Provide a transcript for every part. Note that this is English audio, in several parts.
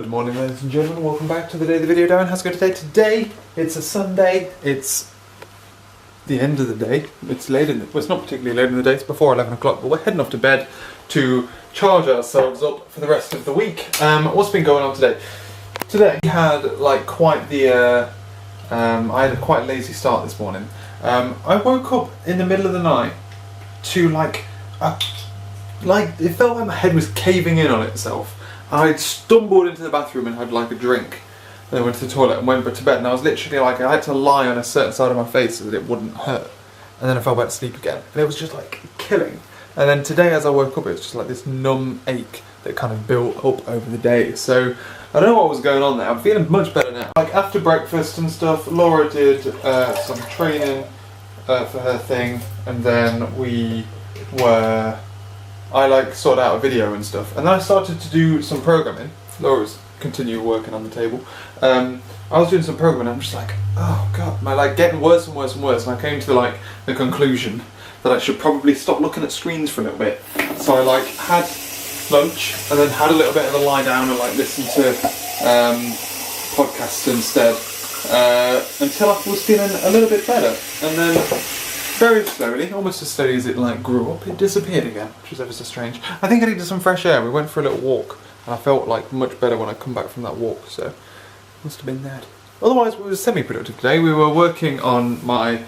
Good morning, ladies and gentlemen. Welcome back to the day of the video. Darren, how's it going today? Today, it's a Sunday. It's the end of the day. It's late in the, well, it's not particularly late in the day. It's before 11 o'clock, but we're heading off to bed to charge ourselves up for the rest of the week. What's been going on today? Today, we had like quite the. I had a quite lazy start this morning. I woke up in the middle of the night to like it felt like my head was caving in on itself. I'd stumbled into the bathroom and had like a drink, and then went to the toilet and went to bed, and I was literally like, I had to lie on a certain side of my face so that it wouldn't hurt, and then I fell back to sleep again, and it was just like killing. And then today as I woke up, it was just like this numb ache that kind of built up over the day. So I don't know what was going on there. I'm feeling much better now. Like after breakfast and stuff, Laura did some training for her thing, and then I like sorted out a video and stuff, and then I started to do some programming. Laura's continued working on the table. I was doing some programming and I'm just like, oh god, my like getting worse and worse and worse, and I came to like the conclusion that I should probably stop looking at screens for a little bit. So I like had lunch and then had a little bit of a lie down and like listen to podcasts instead until I was feeling a little bit better, and then very slowly, almost as slowly as it like grew up, it disappeared again, which is ever so strange. I think I needed some fresh air. We went for a little walk and I felt like much better when I come back from that walk, so must have been that. Otherwise, it was semi-productive today. We were working on my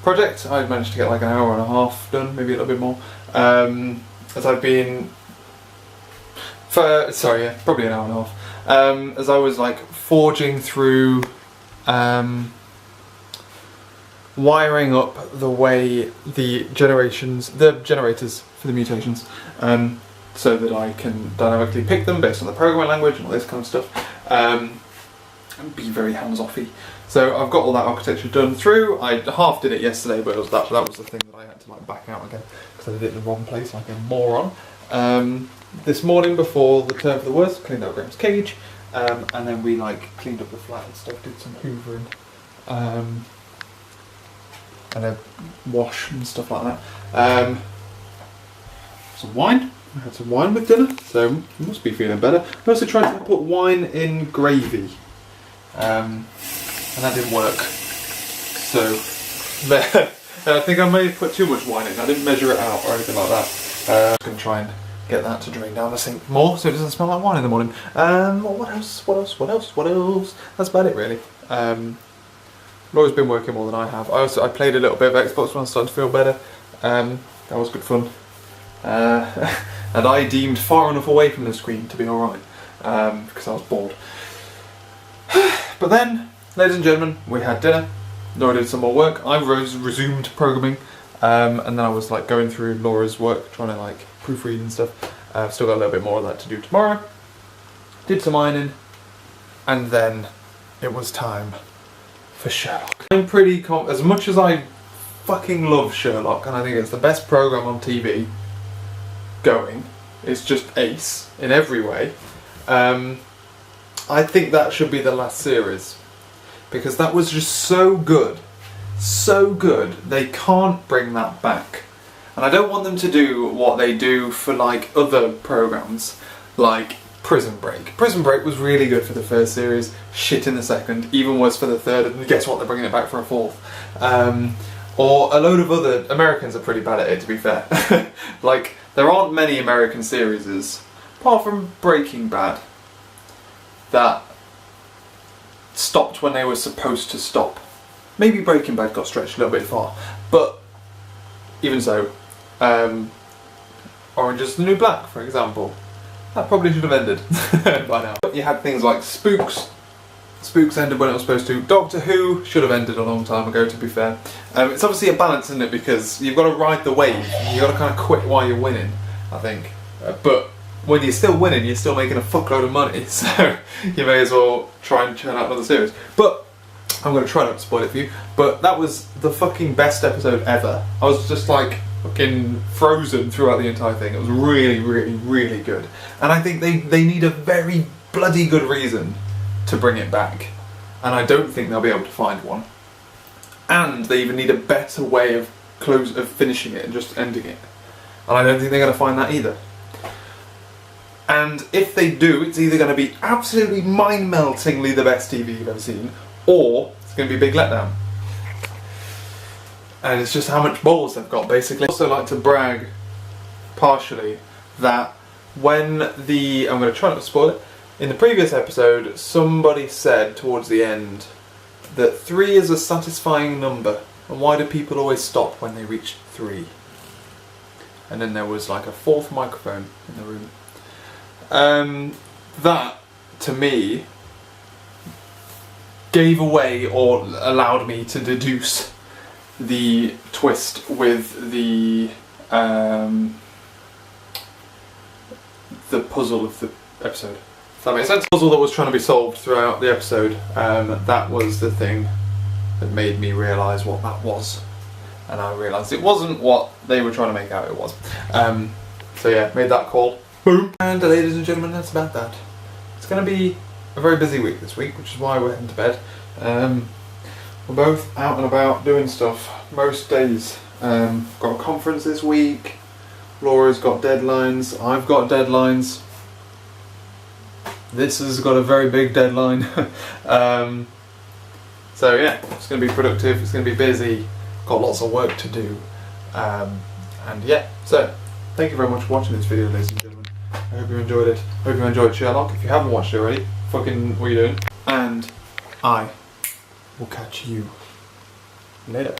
project. I managed to get like an hour and a half done, maybe a little bit more. As I've been probably an hour and a half. As I was like forging through wiring up the way the generators for the mutations, so that I can dynamically pick them based on the programming language and all this kind of stuff, and be very hands-offy. So I've got all that architecture done through. I half did it yesterday, but that was the thing that I had to like back out again because I did it in the wrong place like a moron. This morning before the turn for the worst, cleaned out Graham's cage, and then we like cleaned up the flat and stuff, did some hoovering, and a wash and stuff like that. Some wine. I had some wine with dinner, so you must be feeling better. I also tried to put wine in gravy, and that didn't work. So I think I may have put too much wine in. I didn't measure it out or anything like that. I'm going to try and get that to drain down the sink more so it doesn't smell like wine in the morning. What else? That's about it really. Laura's been working more than I have. I played a little bit of Xbox when I started to feel better. That was good fun. And I deemed far enough away from the screen to be alright, because I was bored. But then, ladies and gentlemen, we had dinner. Laura did some more work. I resumed programming, and then I was like going through Laura's work, trying to like proofread and stuff. I've still got a little bit more of that to do tomorrow. Did some ironing, and then it was time for Sherlock. I'm pretty as much as I fucking love Sherlock, and I think it's the best program on TV going, it's just ace in every way. I think that should be the last series, because that was just so good, they can't bring that back. And I don't want them to do what they do for like other programs like Prison Break. Prison Break was really good for the first series, shit in the second, even worse for the third, and guess what, they're bringing it back for a fourth. Or a load of other Americans are pretty bad at it, to be fair. Like, there aren't many American series, apart from Breaking Bad, that stopped when they were supposed to stop. Maybe Breaking Bad got stretched a little bit far, but even so, Orange is the New Black, for example. That probably should have ended by now. But you had things like Spooks. Spooks ended when it was supposed to. Doctor Who should have ended a long time ago, to be fair. It's obviously a balance, isn't it? Because you've got to ride the wave. You've got to kind of quit while you're winning, I think. But when you're still winning, you're still making a fuckload of money. So you may as well try and churn out another series. But I'm going to try not to spoil it for you. But that was the fucking best episode ever. I was just like fucking frozen throughout the entire thing. It was really, really, really good. And I think they need a very bloody good reason to bring it back. And I don't think they'll be able to find one. And they even need a better way of finishing it and just ending it. And I don't think they're going to find that either. And if they do, it's either going to be absolutely mind-meltingly the best TV you've ever seen, or it's going to be a big letdown. And it's just how much balls they've got, basically. I also like to brag, partially, that when the... I'm going to try not to spoil it. In the previous episode, somebody said towards the end that 3 is a satisfying number. And why do people always stop when they reach 3? And then there was like a 4th microphone in the room. That, to me, gave away or allowed me to deduce the twist with the puzzle of the episode. Does that make sense? The puzzle that was trying to be solved throughout the episode, that was the thing that made me realise what that was. And I realised it wasn't what they were trying to make out it was. So yeah, made that call. Boom! And ladies and gentlemen, that's about that. It's going to be a very busy week this week, which is why we're heading to bed. We're both out and about doing stuff most days. Got a conference this week. Laura's got deadlines. I've got deadlines. This has got a very big deadline. So yeah, it's going to be productive. It's going to be busy. Got lots of work to do. And yeah, so thank you very much for watching this video, ladies and gentlemen. I hope you enjoyed it. I hope you enjoyed Sherlock. If you haven't watched it already, fucking what are you doing? And I will catch you later.